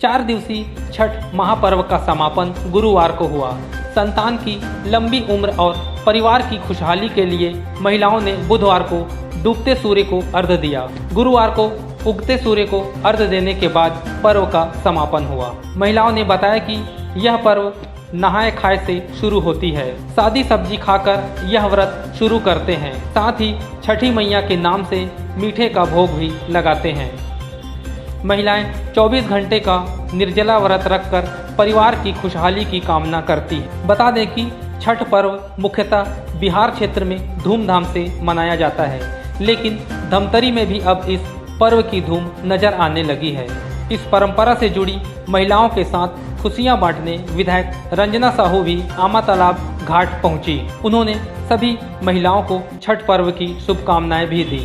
4 दिवसीय छठ महापर्व का समापन गुरुवार को हुआ। संतान की लंबी उम्र और परिवार की खुशहाली के लिए महिलाओं ने बुधवार को डूबते सूर्य को अर्घ्य दिया। गुरुवार को उगते सूर्य को अर्घ्य देने के बाद पर्व का समापन हुआ। महिलाओं ने बताया कि यह पर्व नहाए खाए से शुरू होती है। सादी सब्जी खाकर यह व्रत शुरू करते हैं। साथ ही छठी मैया के नाम से मीठे का भोग भी लगाते हैं। महिलाएं 24 घंटे का निर्जला व्रत रखकर परिवार की खुशहाली की कामना करती हैं। बता दें कि छठ पर्व मुख्यतः बिहार क्षेत्र में धूमधाम से मनाया जाता है, लेकिन धमतरी में भी अब इस पर्व की धूम नजर आने लगी है। इस परंपरा से जुड़ी महिलाओं के साथ खुशियां बांटने विधायक रंजना साहू भी आमा तालाब घाट पहुंची। उन्होंने सभी महिलाओं को छठ पर्व की शुभकामनाएं भी दी।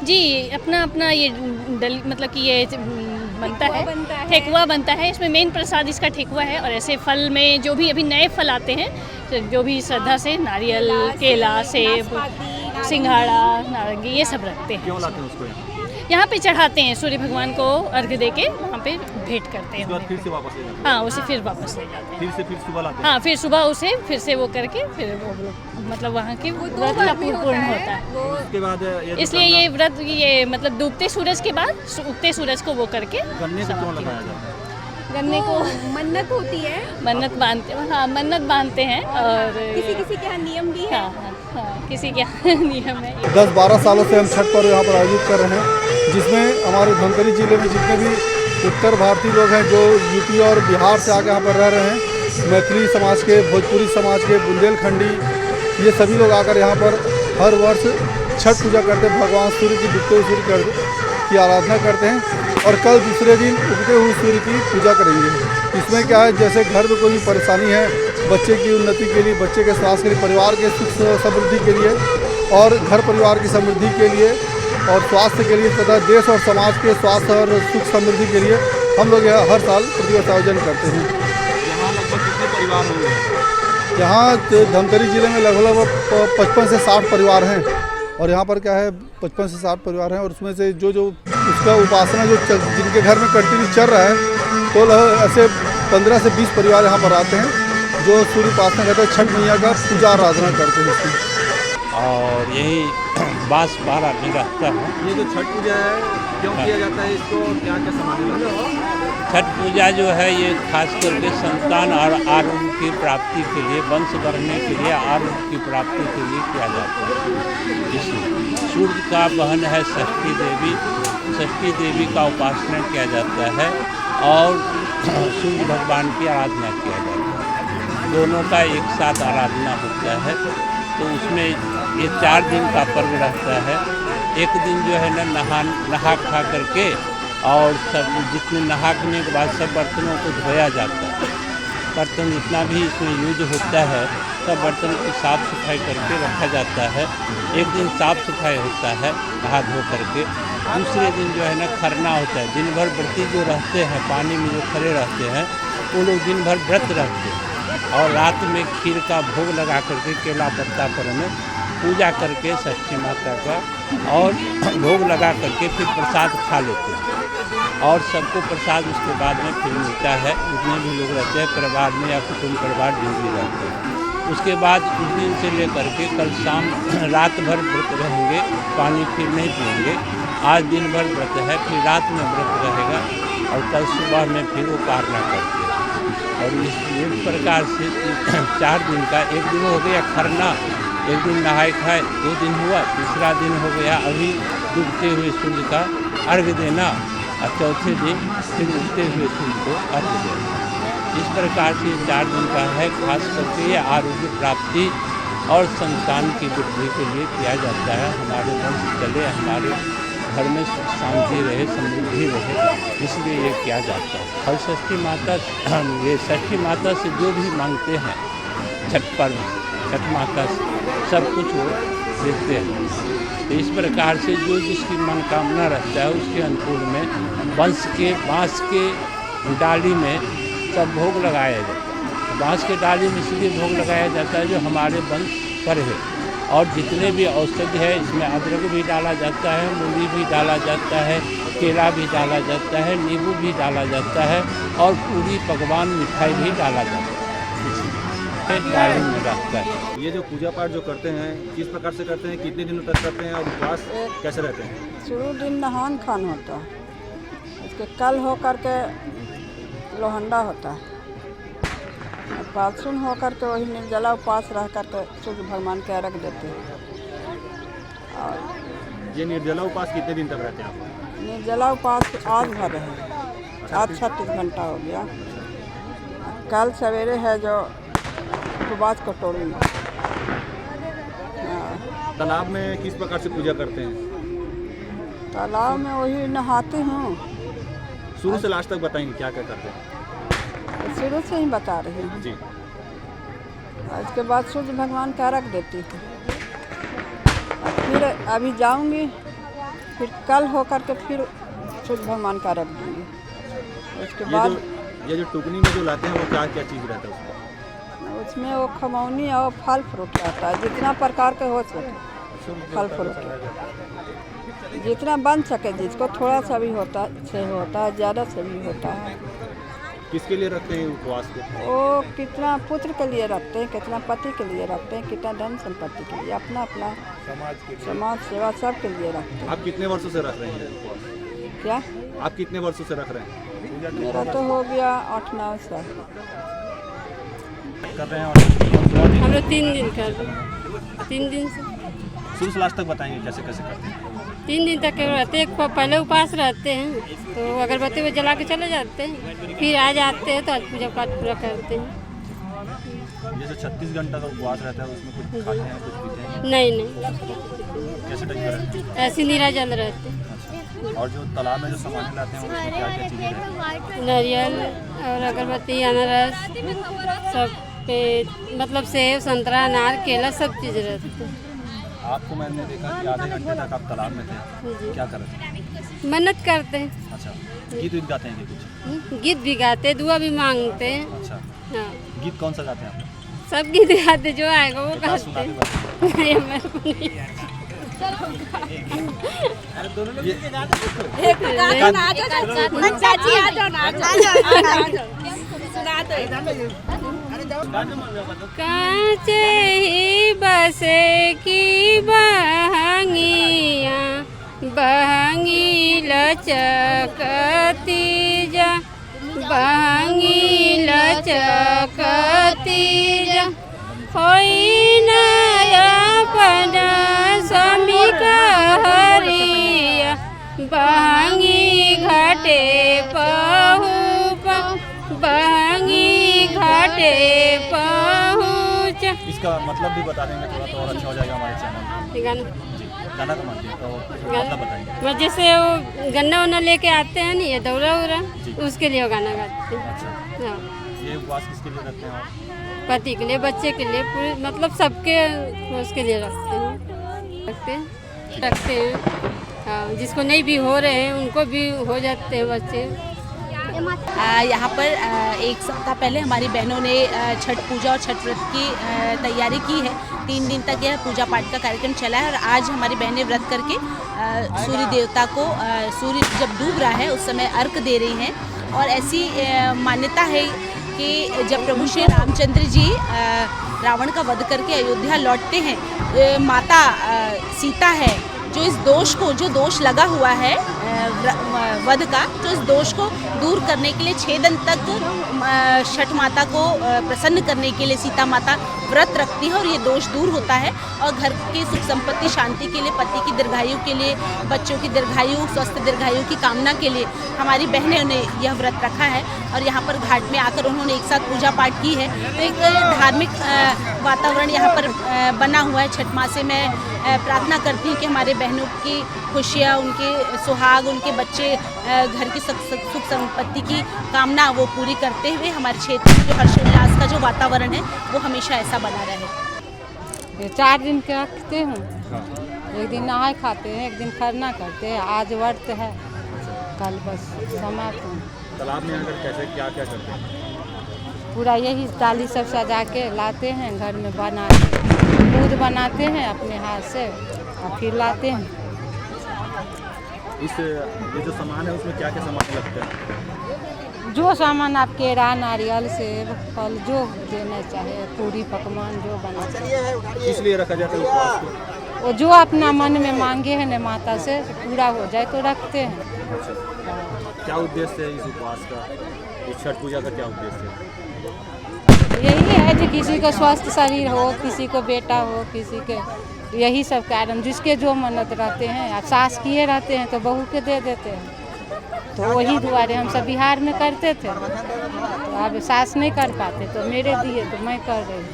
जी, अपना अपना ये मतलब कि ये बनता है, ठेकुआ बनता है। इसमें मेन प्रसाद इसका ठेकुआ है। और ऐसे फल में जो भी अभी नए फल आते हैं, जो भी श्रद्धा से नारियल, केला, सेब, सिंघाड़ा, नारंगी, ये सब रखते हैं। क्यों लाते हैं उसको यहाँ पे चढ़ाते हैं, सूर्य भगवान को अर्घ्य दे के वहाँ पे भेंट करते हैं। फिर से वापस ले जाते हैं। हाँ, उसे फिर वापस ले जाते हैं। फिर सुबह लाते हैं। हाँ, फिर सुबह उसे फिर से वो करके फिर वो मतलब वहाँ के व्रत का पूर्ण होता है। उसके बाद इसलिए ये व्रत ये मतलब डूबते सूरज के बाद उगते सूरज को वो करके गन्ने को क्यों लगाया जाता है? गन्ने को मन्नत होती है, मन्नत बांधते हैं। हाँ, मन्नत बांधते हैं। और किसी के यहाँ नियम भी है। हाँ, किसी के यहाँ नियम है। 10-12 सालों से हम छठ पर्व यहाँ पर आयोजित कर रहे हैं, जिसमें हमारे धमतरी जिले में जितने भी उत्तर भारतीय लोग हैं जो यूपी और बिहार से आके यहाँ पर रह रहे हैं, मैथिली समाज के, भोजपुरी समाज के, बुंदेलखंडी, ये सभी लोग आकर यहाँ पर हर वर्ष छठ पूजा करते हैं। भगवान सूर्य की डूबते हुए सूर्य की आराधना करते हैं और कल दूसरे दिन उगते हुए सूर्य की पूजा करेंगे। इसमें क्या है, जैसे घर में कोई भी परेशानी है, बच्चे की उन्नति के लिए, बच्चे के स्वास्थ्य के लिए, परिवार के सुख समृद्धि के लिए और घर परिवार की समृद्धि के लिए और स्वास्थ्य के लिए तथा देश और समाज के स्वास्थ्य और सुख समृद्धि के लिए हम लोग यहाँ हर साल प्रतिवर्ष आयोजन करते हैं। यहाँ लगभग कितने परिवार होंगे? यहाँ धमतरी जिले में लगभग 55 से 60 परिवार हैं और यहाँ पर क्या है 55 से 60 परिवार हैं और उसमें से जो उसका उपासना जिनके घर में कंटिन्यू चल रहा है, तो ऐसे 15 से 20 परिवार यहाँ पर आते हैं जो सूर्य उपासना करते हैं, छठ मैया का पूजा आराधना करते हैं इसकी। और यही बांस बारह में रहता है। ये जो छठ पूजा है क्यों किया जाता है, इसको क्या क्या समझना है? छठ पूजा जो है ये खास करके संतान और आरोग्य की प्राप्ति के लिए, वंश बढ़ने के लिए, आरोग्य की प्राप्ति के लिए किया जाता है। इसमें सूर्य का बहन है षष्ठी देवी, षष्ठी देवी का उपासना किया जाता है और सूर्य भगवान की आराधना किया जाता है। दोनों का एक साथ आराधना होता है। तो उसमें ये 4 दिन का पर्व रहता है। एक दिन जो है नहा खा करके और सब जितने नहाने के बाद सब बर्तनों को धोया जाता है। बर्तन जितना भी इसमें यूज होता है सब बर्तन की साफ़ सफाई करके रखा जाता है। एक दिन साफ़ सफाई होता है नहा धो करके। दूसरे दिन जो है खरना होता है। दिन भर व्रती जो रहते हैं, पानी में जो खड़े रहते हैं, वो लोग दिन भर व्रत रहते हैं और रात में खीर का भोग लगा करके केला पत्ता पर में पूजा करके षष्ठी माता का और भोग लगा करके फिर प्रसाद खा लेते हैं और सबको प्रसाद उसके बाद में फिर मिलता है। जितने भी लोग रहते हैं परिवार में या कुटुंब परिवार जो भी रहते हैं, उसके बाद उस दिन से लेकर के कल शाम रात भर व्रत रहेंगे, पानी फिर नहीं पिएंगे। आज दिन भर व्रत है, फिर रात में व्रत रहेगा और कल सुबह में फिर वो पारना करते हैं। और इस प्रकार से 4 दिन का, एक दिन हो गया खरना, एक दिन नहाए खाए, 2 दिन हुआ, तीसरा दिन हो गया अभी डूबते हुए सूर्य का अर्घ्य देना और चौथे दिन फिर उगते हुए सूर्य को अर्घ्य देना। इस प्रकार से 4 दिन का है। खास करके ये आरोग्य प्राप्ति और संतान की वृद्धि के लिए किया जाता है। हमारे वंश चले, हमारे घर में सुख शांति रहे, समृद्धि रहे, इसलिए ये किया जाता है। और षष्ठी माता, ये षष्ठी माता से जो भी मांगते हैं छठ पर्व, छठ माता से सब कुछ वो देते हैं। तो इस प्रकार से जो जिसकी मनोकामना रहता है उसके अनुकूल में बांस के डाली में सब भोग लगाया जाता है। बांस के डाली में इसलिए भोग लगाया जाता है जो हमारे वंश पर है, और जितने भी औषधि है इसमें अदरक भी डाला जाता है, मूली भी डाला जाता है, केला भी डाला जाता है, नींबू भी डाला जाता है और पूरी पकवान मिठाई भी डाला जाता है, डाली में रहता है। ये जो पूजा पाठ जो करते हैं किस प्रकार से करते हैं, कितने दिनों तक करते हैं और उपवास कैसे रहते हैं? शुरू दिन नहान खान होता है, उसके कल हो करके लोहंडा होता है, पालसुन हो करके वही निर्जला उपवास रह करके सूर्य भगवान के अर्घ देते हैं। और ये निर्जला उपवास कितने दिन तक रहते हैं आप? निर्जला उपवास आज भर है, आज 36 घंटा हो गया। कल सवेरे है जो उपवास को तोड़ूंगा। तालाब में किस प्रकार से पूजा करते हैं? तालाब में वही नहाती हूँ, शुरू से लास्ट तक बताएंगे क्या क्या करते हैं? शुरू से ही बता रही हूँ। जी। उसके बाद सूर्य भगवान का अर्घ देती थी, फिर अभी जाऊंगी, फिर कल हो करके फिर सूर्य भगवान का अर्घ दूंगी। उसके बाद ये जो टुकनी में जो लाते हैं वो क्या क्या चीज़ रहता है उसमें वो खमौनी और फल फ्रूट रहता है, जितना प्रकार के हो सके फल फ्रूट जितना बन सके, जिसको थोड़ा सा भी होता से होता है, ज़्यादा से भी होता है। किसके लिए रखते हैं उपवास को? वो कितना पुत्र के लिए रखते हैं, कितना पति के लिए रखते हैं, कितना धन संपत्ति के लिए, अपना अपना समाज सेवा सब के लिए रखते हैं। आप कितने वर्षों से रख रहे हैं उपवास? क्या आप कितने वर्षों से रख रहे हैं? मेरा तो हो गया 8-9 साल। कर रहे हैं और हम लोग 3 दिन कर रहे हैं, 3 दिन से शुरू से लास्ट तक बताएंगे कैसे कैसे करते हैं? 3 दिन तक रहते हैं। पहले उपवास रहते हैं तो अगरबत्ती में जला के चले जाते हैं, फिर आ जाते हैं तो आज पूजा पाठ पूरा करते हैं। जैसे 36 घंटा का उपवास रहता है उसमें कुछ खाते हैं, कुछ पीते हैं? नहीं कैसे टाइप करते हैं? ऐसे निराजल रहते हैं। और जो तालाब में जो सामान लाते हैं उसमें क्या क्या चीज़ें रहती हैं? नारियल और अगरबत्ती, अनारस सब पे मतलब सेब, संतरा, अनार, केला सब चीज़ रहती है। आपको मैंने देखा कि आधे घंटे तक आप तालाब में थे, क्या कर रहे थे? मन्नत करते हैं। अच्छा, गीत वीत गाते हैं कुछ? गीत भी गाते, दुआ भी मांगते हैं। अच्छा, हाँ, गीत कौन सा गाते हैं आप? सब गीत गाते जो आएगा वो एक बात गाते सुना हैं। दे बस। नहीं, मेरे को नहीं। चाची आ जाओ ना, सुना कांचे ही बसे की बहंगिया, बहंगी लचकती जा, बहंगी लचकती जा, होई नया पना स्वामी का हरिया, बहंगी घाटे पहुँच, बहंगी घाटे पहुँच। इसका मतलब भी बता देंगे थोड़ा तो और अच्छा हो जाएगा हमारे चैनल में। गाना का मतलब तो मतलब बताएंगे। जैसे वो गन्ना वन्ना लेके आते हैं नहीं, ये दौरा उरा, उसके लिए वो गाना गाते हैं। अच्छा, हाँ, ये उपवास किसके लिए रखते हैं और? पति के लिए, बच्चे के लिए, पूरे मतलब सबके उसके लिए रखते हैं, रखते हैं। हाँ, जिसको नहीं भी हो रहे हैं उनको भी हो जाते हैं बच्चे। यहाँ पर एक सप्ताह पहले हमारी बहनों ने छठ पूजा और छठ व्रत की तैयारी की है। 3 दिन तक यह पूजा पाठ का कार्यक्रम चला है और आज हमारी बहनें व्रत करके सूर्य देवता को सूर्य जब डूब रहा है उस समय अर्घ दे रही हैं। और ऐसी मान्यता है कि जब प्रभु श्री रामचंद्र जी रावण का वध करके अयोध्या लौटते हैं, माता सीता है जो इस दोष को, जो दोष लगा हुआ है वध का, जो इस दोष को दूर करने के लिए 6 दिन तक छठ माता को प्रसन्न करने के लिए सीता माता व्रत रखती है और ये दोष दूर होता है। और घर की सुख संपत्ति शांति के लिए, पति की दीर्घायु के लिए, बच्चों की दीर्घायु, स्वस्थ दीर्घायु की कामना के लिए हमारी बहनें ने यह व्रत रखा है। और यहाँ पर घाट में आकर उन्होंने एक साथ पूजा पाठ की है। तो एक धार्मिक वातावरण यहाँ पर बना हुआ है। छठ माँ से मैं प्रार्थना करती हूँ कि हमारे बहनों की खुशियाँ, उनके सुहाग, उनके बच्चे, घर की सुख संपत्ति की कामना वो पूरी करते हुए हमारे क्षेत्र में जो हर्षोल्लास का जो वातावरण है वो हमेशा ऐसा बना रहे। 4 दिन के रखते हैं, एक दिन नहाए खाते हैं, एक दिन खरना करते हैं। आज व्रत है, कल बस समाप्त हो। तालाब में आकर कैसे क्या क्या करते हैं? पूरा यही डाली सब सजा के लाते हैं, घर में बना के दूध बनाते हैं अपने हाथ से और फिर लाते हैं। इस ये जो सामान है उसमें क्या क्या सामान लगते हैं? जो सामान आप केरा, नारियल, सेब, फल जो देना चाहे, पूरी पकवान जो बना चाहे। इसलिए रखा जाता है उपवास को? वो जो अपना मन में मांगे हैं न माता से पूरा हो जाए तो रखते हैं। क्या उद्देश्य है इस उपवास का, इस छठ पूजा का क्या उद्देश्य है? यही है कि किसी को स्वस्थ शरीर हो, किसी को बेटा हो, किसी के यही सब कारण जिसके जो मन्नत रहते हैं। अब सास किए रहते हैं तो बहू के दे देते हैं, तो वही दुआरे हम सब बिहार में करते थे। तो अब सास नहीं कर पाते तो मेरे दिए तो मैं कर रही हूँ।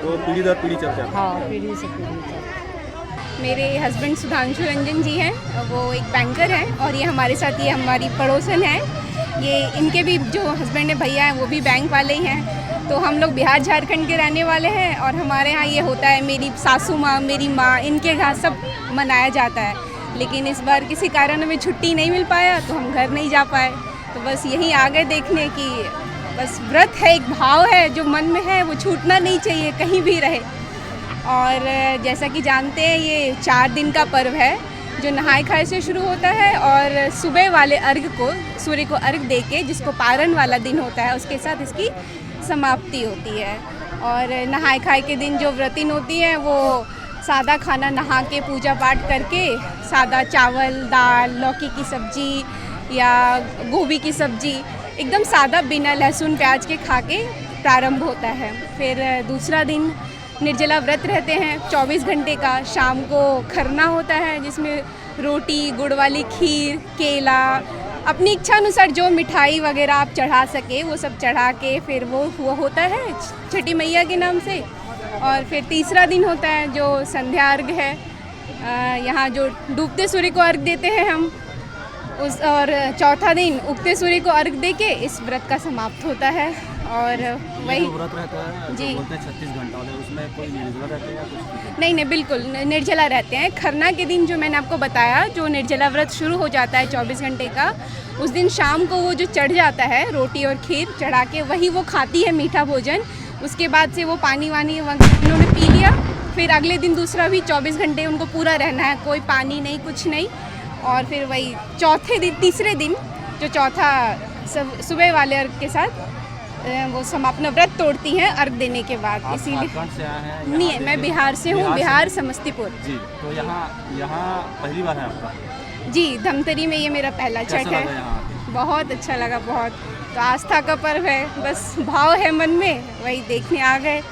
तो पीढ़ी दर पीढ़ी चलता है? हाँ, पीढ़ी से पीढ़ी चलता। मेरे हस्बैंड सुधांशु रंजन जी हैं, वो एक बैंकर हैं और ये हमारे साथ ये हमारी पड़ोसन है। ये इनके भी जो हस्बैंड है भैया हैं वो भी बैंक वाले ही हैं। तो हम लोग बिहार झारखंड के रहने वाले हैं और हमारे यहाँ ये होता है, मेरी सासू माँ, मेरी माँ, इनके घर सब मनाया जाता है। लेकिन इस बार किसी कारण हमें छुट्टी नहीं मिल पाया तो हम घर नहीं जा पाए। तो बस यहीं आ गए देखने की बस व्रत है, एक भाव है जो मन में है वो छूटना नहीं चाहिए कहीं भी रहे। और जैसा कि जानते हैं ये 4 दिन का पर्व है जो नहाय खाए से शुरू होता है और सुबह वाले अर्घ को, सूर्य को अर्घ दे के, जिसको पारण वाला दिन होता है, उसके साथ इसकी समाप्ति होती है। और नहाय खाए के दिन जो व्रतिन होती हैं वो सादा खाना नहा के पूजा पाठ करके सादा चावल, दाल, लौकी की सब्जी या गोभी की सब्जी एकदम सादा बिना लहसुन प्याज के खा के प्रारंभ होता है। फिर दूसरा दिन निर्जला व्रत रहते हैं 24 घंटे का। शाम को खरना होता है जिसमें रोटी, गुड़ वाली खीर, केला, अपनी इच्छा अनुसार जो मिठाई वगैरह आप चढ़ा सके वो सब चढ़ा के फिर वो होता है छठी मैया के नाम से। और फिर तीसरा दिन होता है जो संध्या अर्घ है, यहाँ जो डूबते सूर्य को अर्घ देते हैं हम उस। और चौथा दिन उगते सूर्य को अर्घ दे के इस व्रत का समाप्त होता है। और वही व्रत रहता है जी, बोलते हैं 36 घंटा वाले, उसमें कोई निर्जला रहते हैं या कुछ? नहीं, बिल्कुल निर्जला रहते हैं। खरना के दिन जो मैंने आपको बताया, जो निर्जला व्रत शुरू हो जाता है 24 घंटे का, उस दिन शाम को वो जो चढ़ जाता है रोटी और खीर चढ़ा के, वही वो खाती है मीठा भोजन। उसके बाद से वो पानी वानी उन्होंने पी लिया। फिर अगले दिन दूसरा भी 24 घंटे उनको पूरा रहना है, कोई पानी नहीं, कुछ नहीं। और फिर वही चौथे दिन, तीसरे दिन जो चौथा सुबह वाले अर्घ के साथ वो अपना व्रत तोड़ती हैं अर्घ देने के बाद। इसीलिए से आए हैं? नहीं, मैं बिहार से हूँ, बिहार समस्तीपुर जी। तो यहाँ पहली बार है आपका? जी, धमतरी में ये मेरा पहला छठ है। बहुत अच्छा लगा, बहुत। तो आस्था का पर्व है, बस भाव है मन में, वही देखने आ गए।